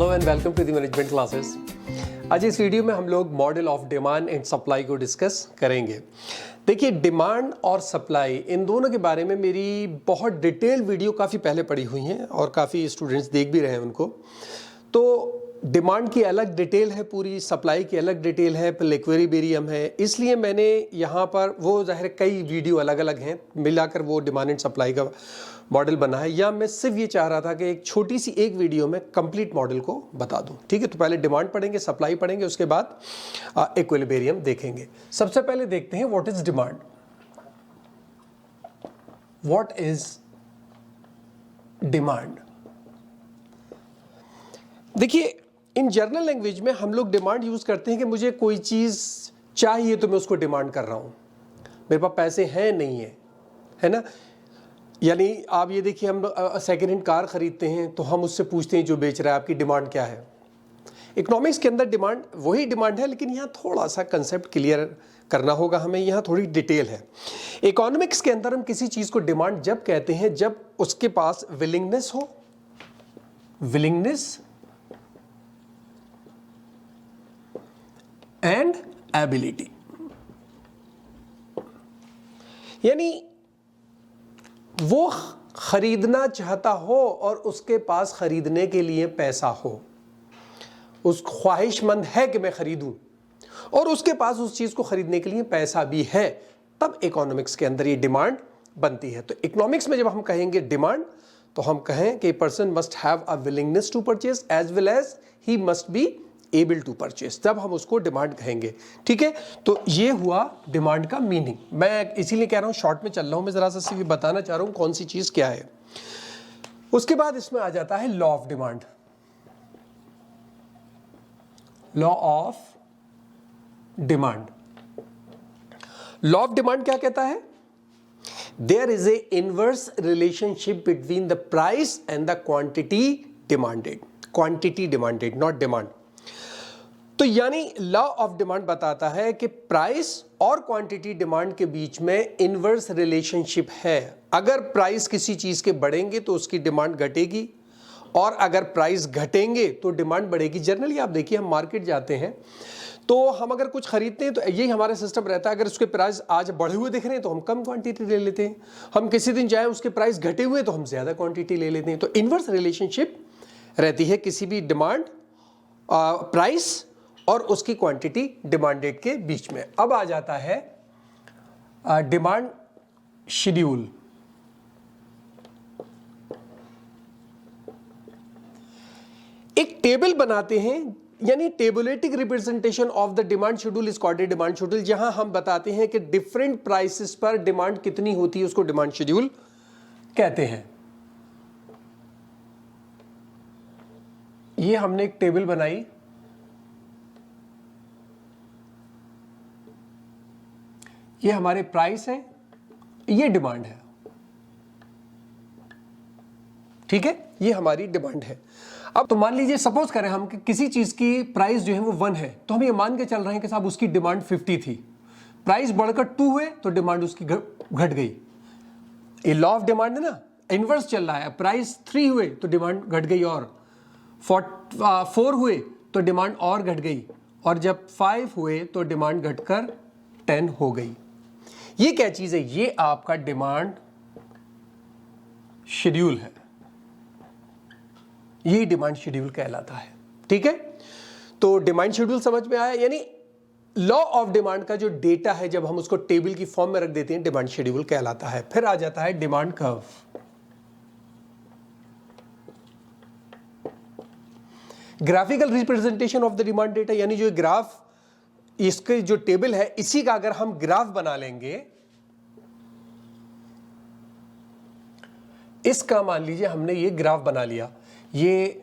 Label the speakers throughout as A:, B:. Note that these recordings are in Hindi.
A: Hello and welcome to the management classes. आज इस वीडियो में हम लोग model of demand and supply को डिस्कस करेंगे। देखिए, डिमांड और सप्लाई इन दोनों के बारे में मेरी बहुत डिटेल वीडियो काफ़ी पहले पड़ी हुई हैं और काफ़ी स्टूडेंट्स देख भी रहे हैं उनको। तो डिमांड की अलग डिटेल है पूरी, सप्लाई की अलग डिटेल है, फिर इक्विलिब्रियम है, इसलिए मैंने यहाँ पर वो ज़ाहिर कई वीडियो अलग अलग हैं मिलाकर वो डिमांड एंड सप्लाई का मॉडल बना है। या मैं सिर्फ ये चाह रहा था कि एक छोटी सी एक वीडियो में कंप्लीट मॉडल को बता दूं। ठीक है, तो पहले डिमांड पढ़ेंगे, सप्लाई पढ़ेंगे, उसके बाद इक्विलिब्रियम देखेंगे। सबसे पहले देखते हैं what is demand. What is demand? देखिए, इन जनरल लैंग्वेज में हम लोग डिमांड यूज करते हैं कि मुझे कोई चीज चाहिए तो मैं उसको डिमांड कर रहा हूं। मेरे पास पैसे हैं नहीं है ना। यानी आप ये देखिए, हम सेकेंड हैंड कार खरीदते हैं तो हम उससे पूछते हैं जो बेच रहा है आपकी डिमांड क्या है। इकोनॉमिक्स के अंदर डिमांड वही डिमांड है, लेकिन यहाँ थोड़ा सा कंसेप्ट क्लियर करना होगा हमें, यहाँ थोड़ी डिटेल है। इकोनॉमिक्स के अंदर हम किसी चीज को डिमांड जब कहते हैं जब उसके पास विलिंगनेस हो, विलिंगनेस एंड एबिलिटी, यानी वो खरीदना चाहता हो और उसके पास खरीदने के लिए पैसा हो, उस ख्वाहिशमंद है कि मैं खरीदूं और उसके पास उस चीज को खरीदने के लिए पैसा भी है, तब इकोनॉमिक्स के अंदर ये डिमांड बनती है। तो इकोनॉमिक्स में जब हम कहेंगे डिमांड तो हम कहें कि person must have a willingness to purchase as well as he must be able to purchase, तब हम उसको डिमांड कहेंगे। ठीक है, तो ये हुआ डिमांड का मीनिंग। मैं इसीलिए कह रहा हूं शॉर्ट में चल रहा हूं, मैं जरा सा सिर्फ बताना चाह रहा हूं कौन सी चीज क्या है। उसके बाद इसमें आ जाता है law of demand. Law of demand, law of demand क्या कहता है? There is a inverse relationship between the price and the quantity demanded. Quantity demanded, not demand. तो यानी लॉ ऑफ डिमांड बताता है कि प्राइस और क्वांटिटी डिमांड के बीच में इनवर्स रिलेशनशिप है। अगर प्राइस किसी चीज के बढ़ेंगे तो उसकी डिमांड घटेगी, और अगर प्राइस घटेंगे तो डिमांड बढ़ेगी। जनरली आप देखिए, हम मार्केट जाते हैं तो हम अगर कुछ खरीदते हैं तो यही हमारा सिस्टम रहता है। अगर उसके प्राइस आज बढ़े हुए दिख रहे हैं तो हम कम क्वांटिटी ले लेते हैं, हम किसी दिन जाए उसके प्राइस घटे हुए तो हम ज्यादा क्वांटिटी ले लेते हैं। तो इनवर्स रिलेशनशिप रहती है किसी भी डिमांड, प्राइस और उसकी क्वांटिटी डिमांडेड के बीच में। अब आ जाता है डिमांड शेड्यूल। एक टेबल बनाते हैं, यानी tabulatic representation of the demand schedule is called demand schedule, जहां हम बताते हैं कि डिफरेंट प्राइसेस पर डिमांड कितनी होती है, उसको डिमांड शेड्यूल कहते हैं। ये हमने एक टेबल बनाई, ये हमारे प्राइस हैं, ये डिमांड है। ठीक है, ये हमारी डिमांड है। अब तो मान लीजिए, सपोज करें हम कि किसी चीज की प्राइस जो है वो 1 है, तो हम ये मान के चल रहे हैं कि साहब उसकी डिमांड 50 थी। प्राइस बढ़कर 2 हुए तो डिमांड उसकी घट गई। ये लॉ ऑफ डिमांड है ना, इनवर्स चल रहा है। प्राइस 3 हुए तो डिमांड घट गई, और 4 हुए तो डिमांड और घट गई, और जब 5 हुए तो डिमांड घटकर 10 हो गई। ये क्या चीज है? ये आपका डिमांड शेड्यूल है, ये डिमांड शेड्यूल कहलाता है। ठीक है, तो डिमांड शेड्यूल समझ में आया। यानी लॉ ऑफ डिमांड का जो डेटा है, जब हम उसको टेबल की फॉर्म में रख देते हैं, डिमांड शेड्यूल कहलाता है। फिर आ जाता है demand curve. Graphical representation of the demand data, यानी जो ग्राफ, इसके जो टेबल है, इसी का अगर हम ग्राफ बना लेंगे, इसका मान लीजिए हमने ये ग्राफ बना लिया, ये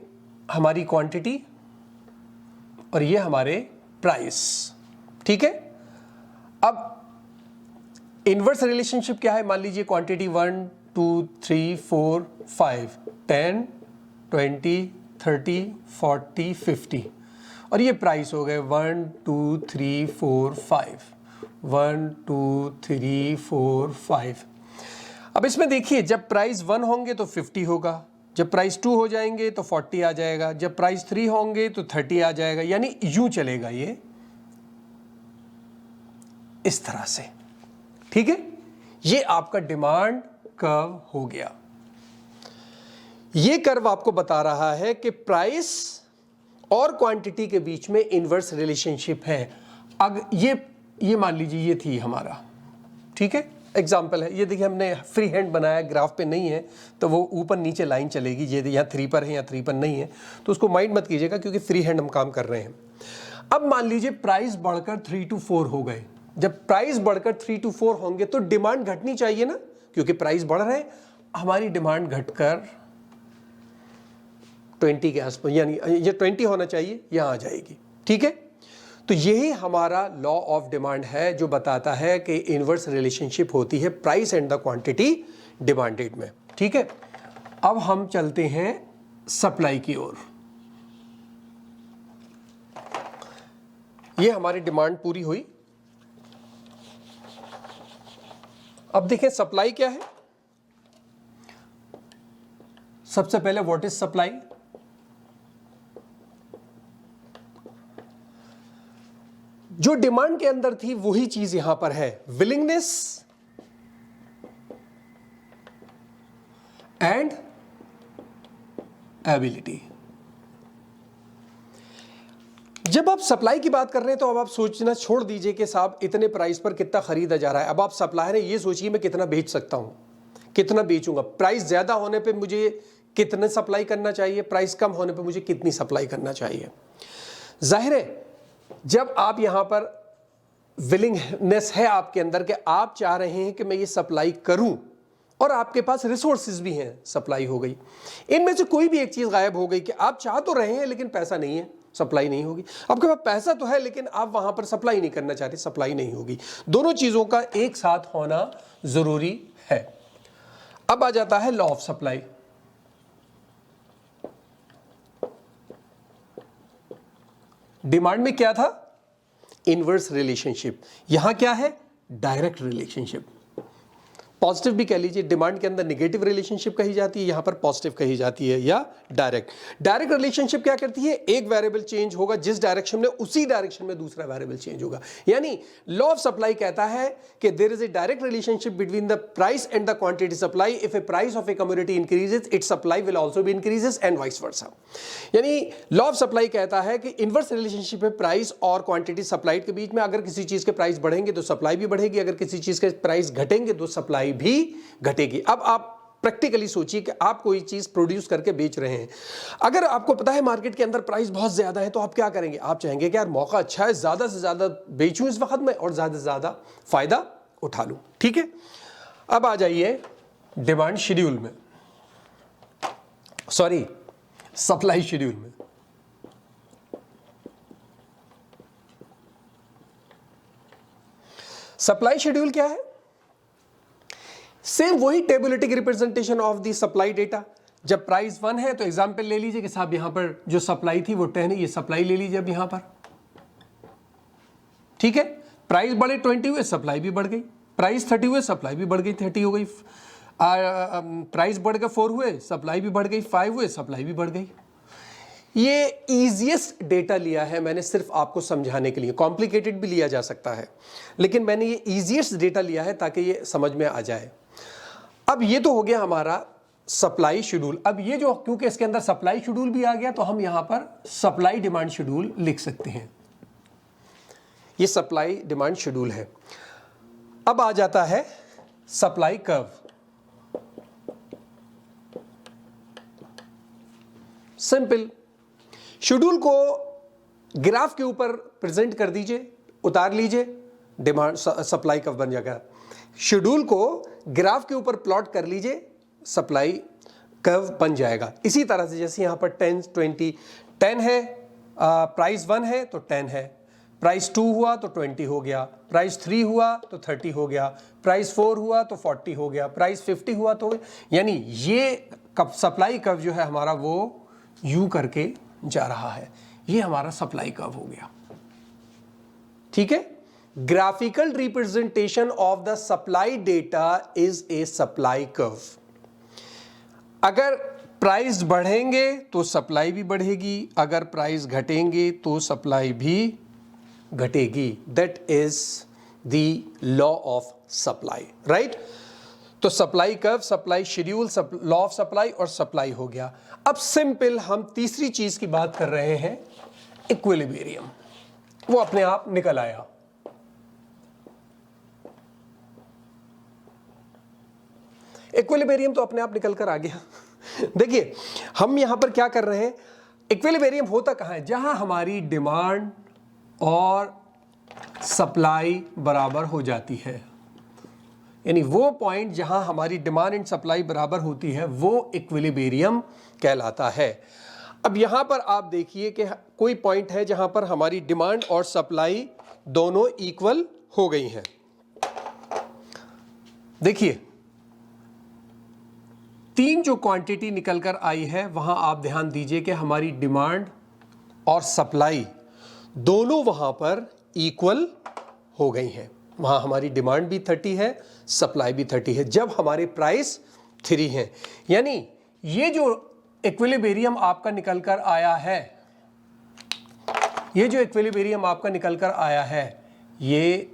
A: हमारी क्वांटिटी और ये हमारे प्राइस। ठीक है, अब इनवर्स रिलेशनशिप क्या है? मान लीजिए क्वांटिटी 1 2 3 4 5 10 20 30 40 50, और ये प्राइस हो गए 1 2 3 4 5 1 2 3 4 5। अब इसमें देखिए, जब प्राइस 1 होंगे तो 50 होगा, जब प्राइस 2 हो जाएंगे तो 40 आ जाएगा, जब प्राइस 3 होंगे तो 30 आ जाएगा, यानी यूं चलेगा ये इस तरह से। ठीक है, ये आपका डिमांड कर्व हो गया। ये कर्व आपको बता रहा है कि प्राइस और क्वांटिटी के बीच में इनवर्स रिलेशनशिप है। अगर ये मान लीजिए ये थी हमारा, ठीक है, एग्जाम्पल है, ये देखिए हमने फ्री हैंड बनाया, ग्राफ पे नहीं है तो वो ऊपर नीचे लाइन चलेगी, ये यहाँ 3 पर है या 3 पर नहीं है, तो उसको माइंड मत कीजिएगा क्योंकि फ्री हैंड हम काम कर रहे हैं। अब मान लीजिए प्राइस बढ़कर 3 to 4 हो गए। जब प्राइस बढ़कर 3 to 4 होंगे तो डिमांड घटनी चाहिए ना, क्योंकि प्राइस बढ़ रहे हैं, हमारी डिमांड घटकर 20 के आसपास, यानी ये 20 होना चाहिए, यहां आ जाएगी। ठीक है, तो यही हमारा लॉ ऑफ डिमांड है जो बताता है कि इनवर्स रिलेशनशिप होती है price and the quantity demanded में। ठीक है, अब हम चलते हैं सप्लाई की ओर। ये हमारी डिमांड पूरी हुई। अब देखें सप्लाई क्या है। सबसे पहले व्हाट इज सप्लाई? जो डिमांड के अंदर थी वही चीज यहां पर है, विलिंगनेस एंड एबिलिटी। जब आप सप्लाई की बात कर रहे हैं तो अब आप सोचना छोड़ दीजिए कि साहब इतने प्राइस पर कितना खरीदा जा रहा है। अब आप सप्लायर है, ये सोचिए मैं कितना बेच सकता हूं, कितना बेचूंगा। प्राइस ज्यादा होने पे मुझे कितने सप्लाई करना चाहिए, प्राइस कम होने पे मुझे कितनी सप्लाई करना चाहिए। जाहिर है जब आप यहां पर विलिंगनेस है आपके अंदर कि आप चाह रहे हैं कि मैं ये सप्लाई करूं और आपके पास रिसोर्सेज भी हैं, सप्लाई हो गई। इनमें से कोई भी एक चीज गायब हो गई कि आप चाह तो रहे हैं लेकिन पैसा नहीं है, सप्लाई नहीं होगी। आपके पास पैसा तो है लेकिन आप वहां पर सप्लाई नहीं करना चाहते, सप्लाई नहीं होगी। दोनों चीजों का एक साथ होना जरूरी है। अब आ जाता है लॉ ऑफ सप्लाई। डिमांड में क्या था? Inverse relationship. यहां क्या है? Direct relationship. पॉजिटिव भी कह लीजिए, डिमांड के अंदर नेगेटिव रिलेशनशिप कही जाती है, यहां पर पॉजिटिव कही जाती है, या डायरेक्ट। डायरेक्ट रिलेशनशिप क्या करती है? एक वेरिएबल चेंज होगा जिस डायरेक्शन में, उसी डायरेक्शन में दूसरा वेरिएबल चेंज होगा। यानी लॉ ऑफ सप्लाई कहता है कि there is a direct relationship between the price and the quantity supply. If a price of a commodity increases, its supply will also be increases and vice versa. यानी लॉ ऑफ सप्लाई कहता है कि इनवर्स रिलेशनशिप है प्राइस और क्वांटिटी सप्लाई के बीच में। अगर किसी चीज के प्राइस बढ़ेंगे तो सप्लाई भी बढ़ेगी, अगर किसी चीज के प्राइस घटेंगे तो सप्लाई भी घटेगी। अब आप प्रैक्टिकली सोचिए कि आप कोई चीज प्रोड्यूस करके बेच रहे हैं। अगर आपको पता है मार्केट के अंदर प्राइस बहुत ज्यादा है तो आप क्या करेंगे? आप चाहेंगे कि यार मौका अच्छा है, ज्यादा से ज्यादा बेचूं इस वक्त में और ज्यादा से ज्यादा फायदा उठा लूं। ठीक है, अब आ जाइए डिमांड शेड्यूल में, सॉरी सप्लाई शेड्यूल में। सप्लाई शेड्यूल क्या है? सेम वही tabulatic representation of the supply data. जब प्राइस 1 है तो एग्जांपल ले लीजिए कि साहब यहां पर जो सप्लाई थी वो 10 है, ये सप्लाई ले लीजिए अब यहां पर। ठीक है, प्राइस बढ़े 20 हुए, सप्लाई भी बढ़ गई। प्राइस 30 हुए, सप्लाई भी बढ़ गई, 30 हो गई। प्राइस बढ़कर 4 हुए, सप्लाई भी बढ़ गई, 5 हुए, सप्लाई भी बढ़ गई। ये इजीएस्ट डेटा लिया है मैंने सिर्फ आपको समझाने के लिए, कॉम्प्लिकेटेड भी लिया जा सकता है, लेकिन मैंने ये इजीएस्ट डेटा लिया है ताकि ये समझ में आ जाए। अब ये तो हो गया हमारा सप्लाई शेड्यूल। अब ये जो, क्योंकि इसके अंदर सप्लाई शेड्यूल भी आ गया तो हम यहां पर सप्लाई डिमांड शेड्यूल लिख सकते हैं। ये सप्लाई डिमांड शेड्यूल है। अब आ जाता है सप्लाई कर्व। सिंपल, शेड्यूल को ग्राफ के ऊपर प्रेजेंट कर दीजिए, उतार लीजिए, डिमांड सप्लाई कर्व बन जाएगा। शेड्यूल को ग्राफ के ऊपर प्लॉट कर लीजिए, सप्लाई कर्व बन जाएगा। इसी तरह से जैसे यहां पर 10, 20, 10 है, प्राइस 1 है तो 10 है, प्राइस 2 हुआ तो 20 हो गया, प्राइस 3 हुआ तो 30 हो गया, प्राइस 4 हुआ तो 40 हो गया, प्राइस 50 हुआ तो, यानी ये सप्लाई कर्व जो है हमारा वो यू करके जा रहा है। ये हमारा सप्लाई कर्व हो गया। ठीक है, graphical representation of the supply data is a supply curve. अगर प्राइस बढ़ेंगे तो सप्लाई भी बढ़ेगी, अगर प्राइस घटेंगे तो सप्लाई भी घटेगी। That is the law of supply, right. तो supply curve, supply schedule, law of supply और सप्लाई हो गया। अब सिंपल हम तीसरी चीज की बात कर रहे हैं, इक्विलिब्रियम। वो अपने आप निकल आया। इक्विलिब्रियम तो अपने आप निकल कर आ गया। देखिए हम यहां पर क्या कर रहे हैं, इक्विलिब्रियम होता कहां है, जहां हमारी डिमांड और सप्लाई बराबर हो जाती है। यानी वो पॉइंट जहां हमारी डिमांड एंड सप्लाई बराबर होती है वो इक्विलिब्रियम कहलाता है। अब यहां पर आप देखिए कि कोई पॉइंट है जहां पर हमारी डिमांड और सप्लाई दोनों इक्वल हो गई हैं। देखिए 3 जो क्वांटिटी निकल कर आई है वहां आप ध्यान दीजिए कि हमारी डिमांड और सप्लाई दोनों वहां पर इक्वल हो गई हैं। वहां हमारी डिमांड भी 30 है, सप्लाई भी 30 है, जब हमारे प्राइस 3 हैं। यानी ये जो इक्विलिब्रियम आपका निकल कर आया है, ये जो इक्विलिब्रियम आपका निकल कर आया है, ये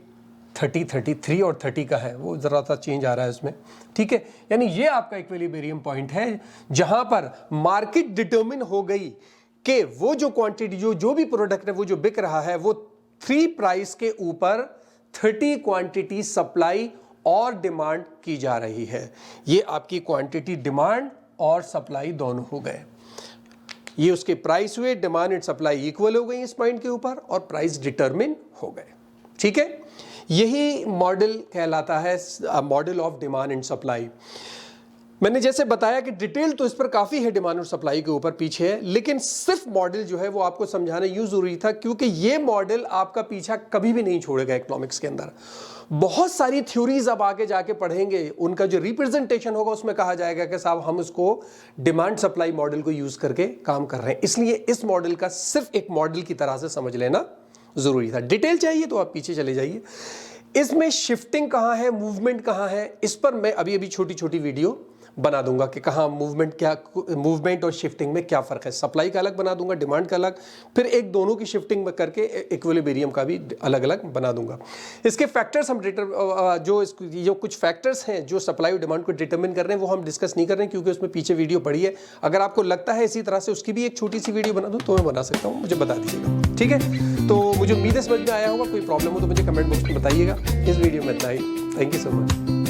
A: 30, 33 और 30 का है, वो ज़रा सा चेंज आ रहा है इसमें, ठीक है। यानी ये आपका इक्विलिब्रियम पॉइंट है जहां पर मार्केट डिटरमिन हो गई कि वो जो क्वांटिटी, जो भी प्रोडक्ट है वो जो बिक रहा है, वो 3 प्राइस के ऊपर 30 क्वांटिटी सप्लाई और डिमांड की जा रही है। ये आपकी क्वांटिटी, डिमांड और सप्लाई दोनों हो गए। ये उसके प्राइस हुए, डिमांड एंड सप्लाई इक्वल हो गई इस पॉइंट के ऊपर और प्राइस डिटरमिन हो गए, ठीक है। यही मॉडल कहलाता है model of demand and supply. मैंने जैसे बताया कि डिटेल तो इस पर काफ़ी है डिमांड और सप्लाई के ऊपर पीछे है, लेकिन सिर्फ मॉडल जो है वो आपको समझाना यूँ ज़रूरी था क्योंकि ये मॉडल आपका पीछा कभी भी नहीं छोड़ेगा इकोनॉमिक्स के अंदर। बहुत सारी थ्योरीज अब आगे जाके पढ़ेंगे, उनका जो रिप्रेजेंटेशन होगा उसमें कहा जाएगा कि साहब हम उसको डिमांड सप्लाई मॉडल को यूज़ करके काम कर रहे हैं। इसलिए इस मॉडल का सिर्फ एक मॉडल की तरह से समझ लेना ज़रूरी था। डिटेल चाहिए तो आप पीछे चले जाइए। इसमें शिफ्टिंग कहाँ है, मूवमेंट कहाँ है, इस पर मैं अभी अभी छोटी छोटी वीडियो बना दूंगा कि कहाँ मूवमेंट और शिफ्टिंग में क्या फ़र्क है। सप्लाई का अलग बना दूंगा, डिमांड का अलग, फिर एक दोनों की शिफ्टिंग में करके इक्विलिब्रियम का भी अलग अलग बना दूंगा। इसके फैक्टर्स हम जो कुछ फैक्टर्स हैं जो सप्लाई और डिमांड को डिटरमिन कर रहे हैं वो हम डिस्कस नहीं कर रहे हैं क्योंकि उसमें पीछे वीडियो पड़ी है। अगर आपको लगता है इसी तरह से उसकी भी एक छोटी सी वीडियो बना दूँ तो मैं बना सकता हूँ, मुझे बता दीजिएगा, ठीक है। तो मुझे उम्मीद है समझ में आया होगा। कोई प्रॉब्लम हो तो मुझे कमेंट बॉक्स में बताइएगा। इस वीडियो में इतना ही। Thank you so much.